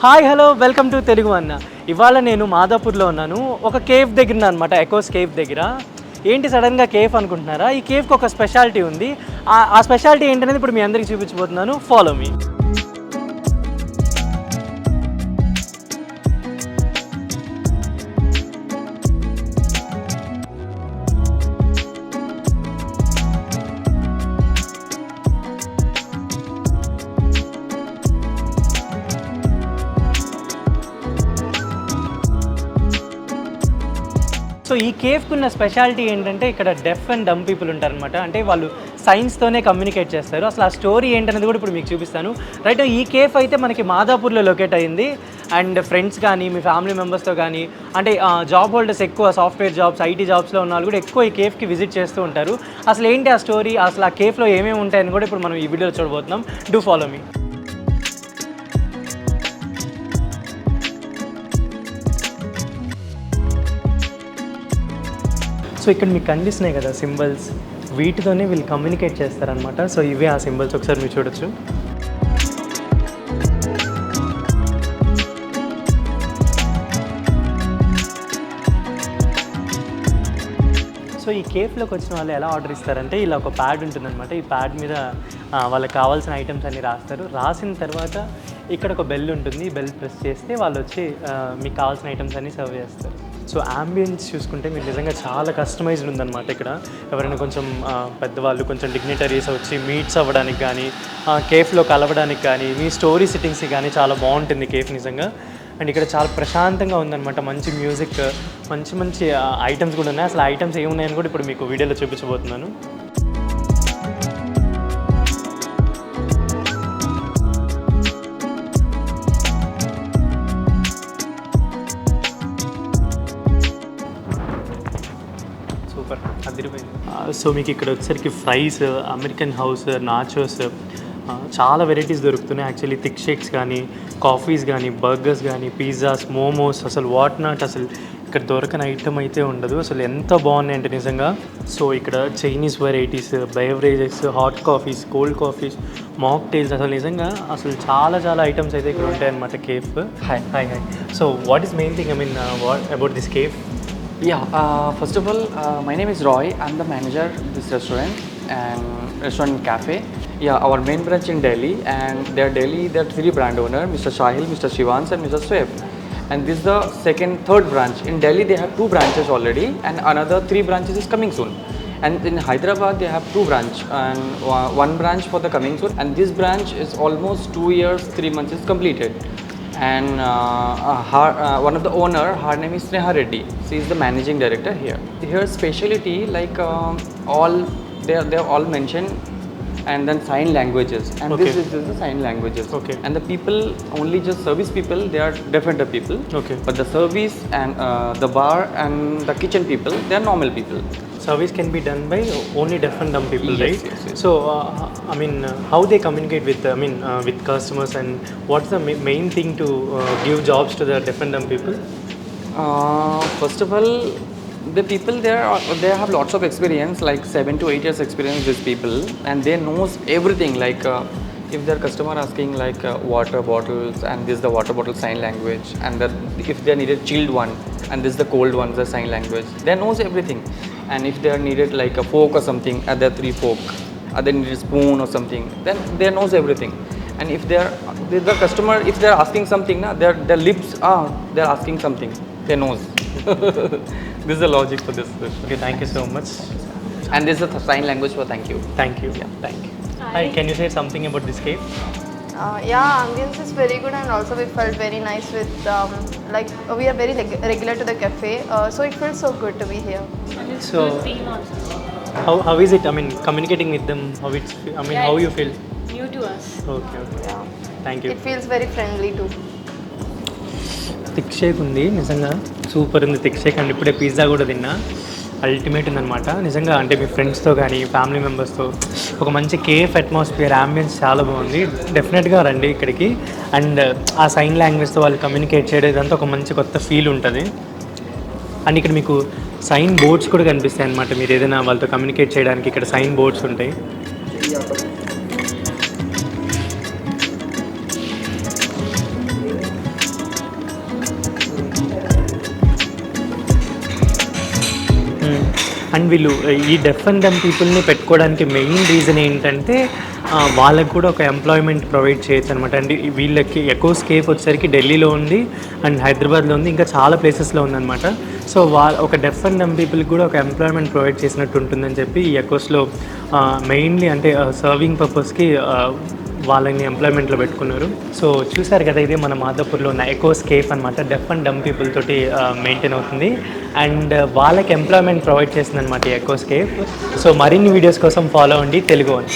Hi hello welcome to Telugu అన్న. ఇవాళ నేను మాదాపూర్లో ఉన్నాను. ఒక కేఫ్ దగ్గర అనమాట, ఎకోస్ కేఫ్ దగ్గర. ఏంటి సడన్గా కేఫ్ అనుకుంటున్నారా? ఈ కేఫ్కి ఒక స్పెషాలిటీ ఉంది. ఆ స్పెషాలిటీ ఏంటనేది ఇప్పుడు మీ అందరికీ చూపించబోతున్నాను. Follow me. సో ఈ కేఫ్కి ఉన్న స్పెషాలిటీ ఏంటంటే ఇక్కడ డెఫ్ అండ్ డమ్ పీపుల్ ఉంటారనమాట. అంటే వాళ్ళు సైన్స్తోనే కమ్యూనికేట్ చేస్తారు. అసలు ఆ స్టోరీ ఏంటనేది కూడా ఇప్పుడు మీకు చూపిస్తాను. రైట్, ఈ కేఫ్ అయితే మనకి మాదాపూర్లో లొకేట్ అయ్యింది. అండ్ ఫ్రెండ్స్ కానీ మీ ఫ్యామిలీ మెంబర్స్తో కానీ అంటే జాబ్ హోల్డర్స్ ఎక్కువ సాఫ్ట్వేర్ జాబ్స్, ఐటీ జాబ్స్లో ఉన్న వాళ్ళు కూడా ఎక్కువ ఈ కేఫ్కి విజిట్ చేస్తూ ఉంటారు. అసలు ఏంటి ఆ స్టోరీ, అసలు ఆ కేఫ్లో ఏమేమి ఉంటాయని కూడా ఇప్పుడు మనం ఈ వీడియోలో చూడబోతున్నాం. Do follow me. సో ఇక్కడ మీకు కనిపిస్తున్నాయి కదా సింబల్స్, వీటితోనే వీళ్ళు కమ్యూనికేట్ చేస్తారనమాట. సో ఇవే ఆ సింబల్స్, ఒకసారి మీరు చూడొచ్చు. సో ఈ కేఫ్లోకి వచ్చిన వాళ్ళు ఎలా ఆర్డర్ ఇస్తారంటే ఇలా ఒక ప్యాడ్ ఉంటుందన్నమాట. ఈ ప్యాడ్ మీద వాళ్ళకి కావాల్సిన ఐటమ్స్ అన్నీ రాస్తారు. రాసిన తర్వాత ఇక్కడ ఒక బెల్ ఉంటుంది. ఈ బెల్ ప్రెస్ చేస్తే వాళ్ళు వచ్చి మీకు కావాల్సిన ఐటమ్స్ అన్నీ సర్వ్ చేస్తారు. సో యాంబియన్స్ చూసుకుంటే మీరు నిజంగా చాలా కస్టమైజ్డ్ ఉందన్నమాట. ఇక్కడ ఎవరైనా కొంచెం పెద్దవాళ్ళు, కొంచెం డిగ్నిటరీస్ వచ్చి మీట్స్ అవ్వడానికి కానీ, కేఫ్లో కలవడానికి కానీ, మీ స్టోరీ సిట్టింగ్స్కి కానీ చాలా బాగుంటుంది కేఫ్ నిజంగా. అండ్ ఇక్కడ చాలా ప్రశాంతంగా ఉందన్నమాట. మంచి మ్యూజిక్, మంచి మంచి ఐటమ్స్ కూడా ఉన్నాయి. అసలు ఐటమ్స్ ఏమున్నాయని కూడా ఇప్పుడు మీకు వీడియోలో చూపించబోతున్నాను. సూపర్, అదిరిపోయింది. సో మీకు ఇక్కడ వచ్చేసరికి ఫ్రైస్, అమెరికన్ హౌస్, నాచోస్, చాలా వెరైటీస్ దొరుకుతున్నాయి. యాక్చువల్లీ థిక్ షేక్స్ కానీ, కాఫీస్ కానీ, బర్గర్స్ కానీ, పిజ్జాస్, మోమోస్, అసలు వాట్ నాట్, అసలు ఇక్కడ దొరకని ఐటమ్ అయితే ఉండదు. అసలు ఎంత బాగున్నాయి అంటే నిజంగా. సో ఇక్కడ Chinese varieties, beverages, hot coffees, cold coffees, mocktails, అసలు నిజంగా అసలు చాలా చాలా ఐటమ్స్ అయితే ఇక్కడ ఉంటాయి అన్నమాట cafe. Hi hi hi. So what is main thing, I mean what about this cafe? Yeah, first of all, my name is Roy. I'm the manager of this restaurant and cafe. Yeah, our main branch in Delhi, and there are three brand owner, Mr. Shahil, Mr. Shivans and Mr. Swaib. And this is the third branch. In Delhi they have 2 branches already, and another 3 branches is coming soon. And in Hyderabad they have 2 branch and 1 branch for the coming soon. And this branch is almost 2 years, 3 months is completed. And one of the owner, her name is Sneha Reddy. She is the managing director here. Her specialty, like all they all mentioned, and then sign languages. And okay. this is the sign languages. Okay. And the people, only just service people, they are different people. Okay. But the service and the bar and the kitchen people, they are normal people. Service can be done by only deaf and dumb people, yes, right? Yes, yes. So, I mean, how they communicate with, with customers, and what's the main thing to give jobs to the deaf and dumb people? First of all, the people there, they have lots of experience, like 7 to 8 years experience, these people, and they knows everything. Like if their customer asking like water bottles, and this is the water bottle sign language, and that if they needed chilled one, and this is the cold one, the sign language, they knows everything. And if they are needed like a fork or something, other 3 fork, other needed spoon or something, then they knows everything. And if the customer, if they are asking something, their lips are they're asking something, they knows. This is the logic for this. Okay, thank you so much. And this is the sign language for thank you. Thank you. Yeah, thank you. Hi, can you say something about this cave? Yeah, ambience is very good, and also we felt very nice with like we are very regular to the cafe, so it feels so good to be here. So how is it, I mean, communicating with them, how it's, I mean, how you feel? New to us. Okay. Yeah, Thank you. it feels very friendly too. Thick shake ఉంది, నిజంగా super ఉంది thick shake. And ఇప్పుడే pizza కూడా తిన్నా, ultimate ఉందన్నమాట నిజంగా. అంటే మీ ఫ్రెండ్స్తో కానీ ఫ్యామిలీ మెంబర్స్తో ఒక మంచి కేఫ్ అట్మాస్ఫియర్, యాంబియన్స్ చాలా బాగుంది. డెఫినెట్గా రండి ఇక్కడికి. అండ్ ఆ సైన్ లాంగ్వేజ్తో వాళ్ళు కమ్యూనికేట్ చేయడం ఇదంతా ఒక మంచి కొత్త ఫీల్ ఉంటుంది. అండ్ ఇక్కడ మీకు సైన్ బోర్డ్స్ కూడా కనిపిస్తాయి అన్నమాట. మీరు ఏదైనా వాళ్ళతో కమ్యూనికేట్ చేయడానికి ఇక్కడ సైన్ బోర్డ్స్ ఉంటాయి. అండ్ వీళ్ళు ఈ డెఫ్ అండ్ డమ్ పీపుల్ని పెట్టుకోవడానికి మెయిన్ రీజన్ ఏంటంటే వాళ్ళకు కూడా ఒక ఎంప్లాయ్మెంట్ ప్రొవైడ్ చేయొచ్చు అనమాట. అండ్ వీళ్ళకి ఎకోస్కేప్ వచ్చేసరికి ఢిల్లీలో ఉంది అండ్ హైదరాబాద్లో ఉంది, ఇంకా చాలా ప్లేసెస్లో ఉందన్నమాట. సో ఒక డెఫ్ అండ్ డమ్ పీపుల్కి కూడా ఒక ఎంప్లాయ్మెంట్ ప్రొవైడ్ చేసినట్టు ఉంటుందని చెప్పి ఈ ఎకోస్లో మెయిన్లీ అంటే సర్వింగ్ పర్పస్కి వాళ్ళని ఎంప్లాయ్మెంట్లో పెట్టుకున్నారు. సో చూసారు కదా, ఇదే మన మాధాపూర్లో ఉన్న ఎకోస్కేప్ అనమాట. డెఫ్ అండ్ డమ్ పీపుల్ తోటి మెయింటైన్ అవుతుంది అండ్ వాళ్ళకి ఎంప్లాయ్మెంట్ ప్రొవైడ్ చేస్తుంది అనమాట ఈ ఎకోస్కేప్. సో మరిన్ని వీడియోస్ కోసం ఫాలో అవ్వండి తెలుగు వన్.